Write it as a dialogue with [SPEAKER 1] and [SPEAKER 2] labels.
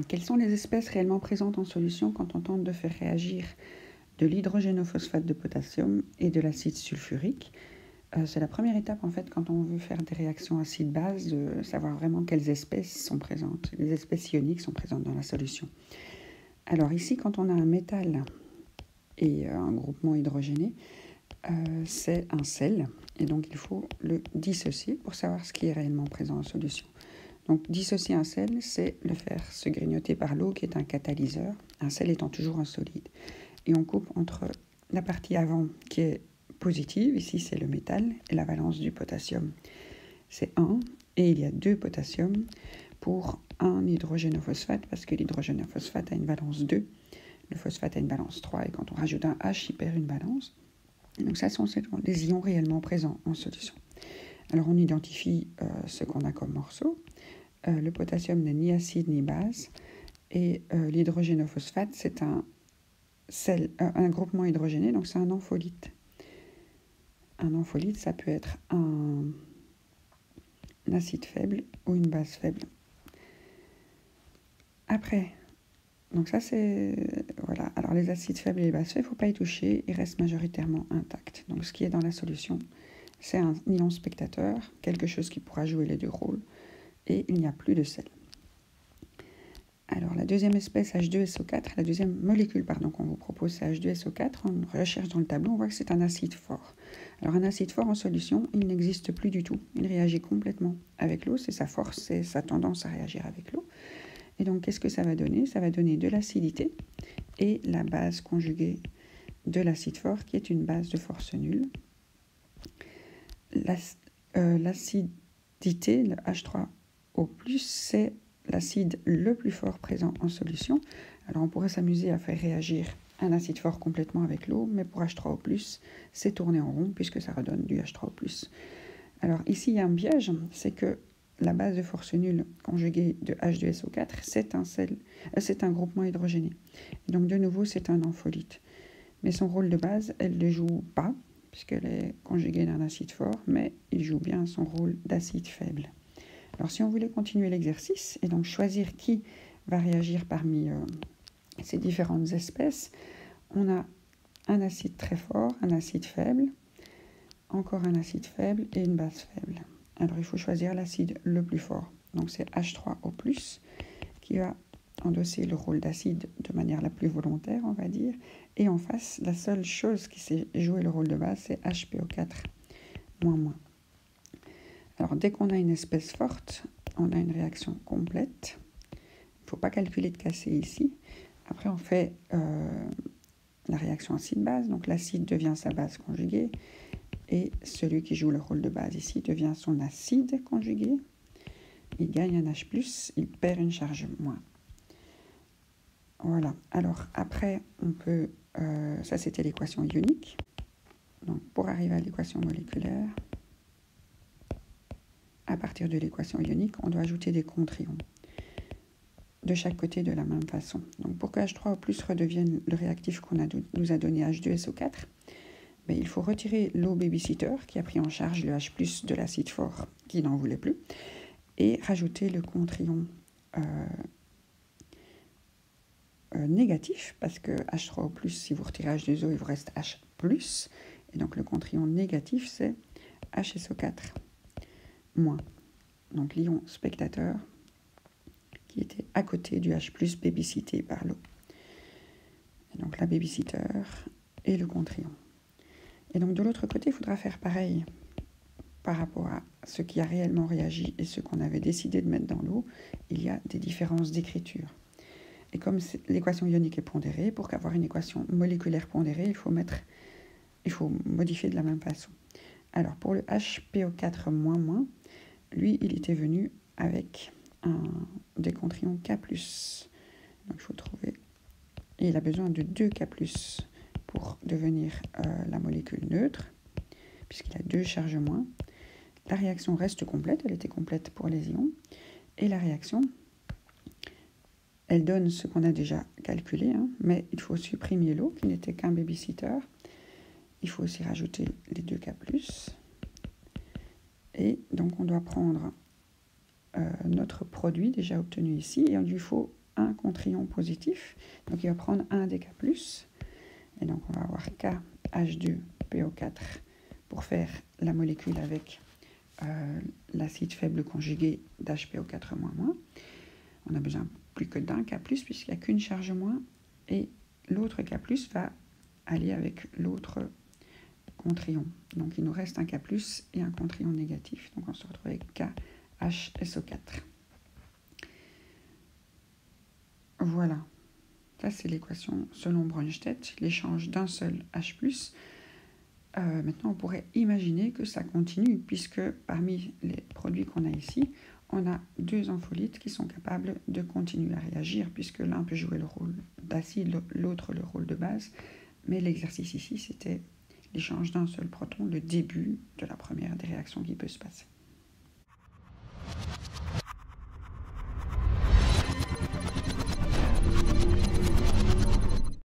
[SPEAKER 1] Quelles sont les espèces réellement présentes en solution quand on tente de faire réagir de l'hydrogénophosphate de potassium et de l'acide sulfurique? C'est la première étape en fait quand on veut faire des réactions acide-base, de savoir vraiment quelles espèces sont présentes. Les espèces ioniques sont présentes dans la solution. Alors ici, quand on a un métal et un groupement hydrogéné, c'est un sel, et donc il faut le dissocier pour savoir ce qui est réellement présent en solution. Donc dissocier un sel, c'est le faire se grignoter par l'eau qui est un catalyseur, un sel étant toujours un solide. Et on coupe entre la partie avant qui est positive, ici c'est le métal, et la valence du potassium. C'est 1, et il y a 2 potassium pour un hydrogénophosphate, parce que l'hydrogénophosphate a une valence 2, le phosphate a une valence 3, et quand on rajoute un H, il perd une valence. Donc ça sont les ions réellement présents en solution. Alors on identifie ce qu'on a comme morceau. Le potassium n'est ni acide ni base, et l'hydrogénophosphate, c'est un groupement hydrogéné, donc c'est un ampholyte. Un ampholyte, ça peut être un acide faible ou une base faible. Après, donc ça c'est... Voilà, alors les acides faibles et les bases faibles, il ne faut pas y toucher, ils restent majoritairement intacts. Donc ce qui est dans la solution, c'est un ion spectateur, quelque chose qui pourra jouer les deux rôles, et il n'y a plus de sel. Alors la deuxième espèce, H2SO4, la deuxième molécule qu'on vous propose, c'est H2SO4. On recherche dans le tableau, on voit que c'est un acide fort. Alors un acide fort en solution, il n'existe plus du tout. Il réagit complètement avec l'eau, c'est sa force, c'est sa tendance à réagir avec l'eau. Et donc qu'est-ce que ça va donner? Ça va donner de l'acidité et la base conjuguée de l'acide fort qui est une base de force nulle. L'acidité, le H3O+, c'est l'acide le plus fort présent en solution. Alors on pourrait s'amuser à faire réagir un acide fort complètement avec l'eau, mais pour H3O+, c'est tourner en rond puisque ça redonne du H3O+. Alors ici, il y a un piège, c'est que la base de force nulle conjuguée de H2SO4, c'est un groupement hydrogéné. Donc de nouveau, c'est un ampholyte. Mais son rôle de base, elle ne joue pas, puisqu'elle est conjuguée d'un acide fort, mais il joue bien son rôle d'acide faible. Alors si on voulait continuer l'exercice, et donc choisir qui va réagir parmi ces différentes espèces, on a un acide très fort, un acide faible, encore un acide faible et une base faible. Alors il faut choisir l'acide le plus fort. Donc c'est H3O+, qui va endosser le rôle d'acide de manière la plus volontaire, on va dire. Et en face, la seule chose qui sait jouer le rôle de base, c'est HPO4-. Alors dès qu'on a une espèce forte, on a une réaction complète. Il ne faut pas calculer de cassé ici. Après on fait la réaction acide-base, donc l'acide devient sa base conjuguée, et celui qui joue le rôle de base ici devient son acide conjugué. Il gagne un H+, il perd une charge moins. Voilà, alors après on peut, ça c'était l'équation ionique. Donc pour arriver à l'équation moléculaire, à partir de l'équation ionique, on doit ajouter des contre-ions de chaque côté de la même façon. Donc pour que H3O+ redevienne le réactif qu'on nous a donné H2SO4, il faut retirer l'eau babysitter qui a pris en charge le H+ de l'acide fort qui n'en voulait plus, et rajouter le contre-ion négatif, parce que H3O+, si vous retirez H2O, il vous reste H+, et donc le contre-ion négatif, c'est HSO4-. Donc l'ion spectateur qui était à côté du H+ babycité par l'eau. Et donc la babysitter et le contre-ion. Et donc de l'autre côté, il faudra faire pareil par rapport à ce qui a réellement réagi et ce qu'on avait décidé de mettre dans l'eau. Il y a des différences d'écriture. Et comme l'équation ionique est pondérée, pour avoir une équation moléculaire pondérée, il faut modifier de la même façon. Alors pour le HPO4-, lui, il était venu avec des contre-ions K+. Donc il faut trouver... Et il a besoin de 2 K+, pour devenir la molécule neutre, puisqu'il a 2 charges moins. La réaction reste complète, elle était complète pour les ions. Et la réaction, elle donne ce qu'on a déjà calculé, mais il faut supprimer l'eau, qui n'était qu'un babysitter. Il faut aussi rajouter les 2 K+. Et donc on doit prendre notre produit déjà obtenu ici, et il faut un contre-ion positif. Donc il va prendre un des K+. Et donc on va avoir KH2PO4 pour faire la molécule avec l'acide faible conjugué d'HPO4-. On a besoin plus que d'un K+, puisqu'il n'y a qu'une charge moins. Et l'autre K+, va aller avec l'autre contre-ion. Donc il nous reste un K+, et un contre-ion négatif. Donc on se retrouve avec KHSO4. Voilà. Ça, c'est l'équation selon Bronsted, l'échange d'un seul H+. Maintenant, on pourrait imaginer que ça continue, puisque parmi les produits qu'on a ici, on a deux ampholites qui sont capables de continuer à réagir, puisque l'un peut jouer le rôle d'acide, l'autre le rôle de base. Mais l'exercice ici, c'était l'échange d'un seul proton, le début de la première des réactions qui peut se passer.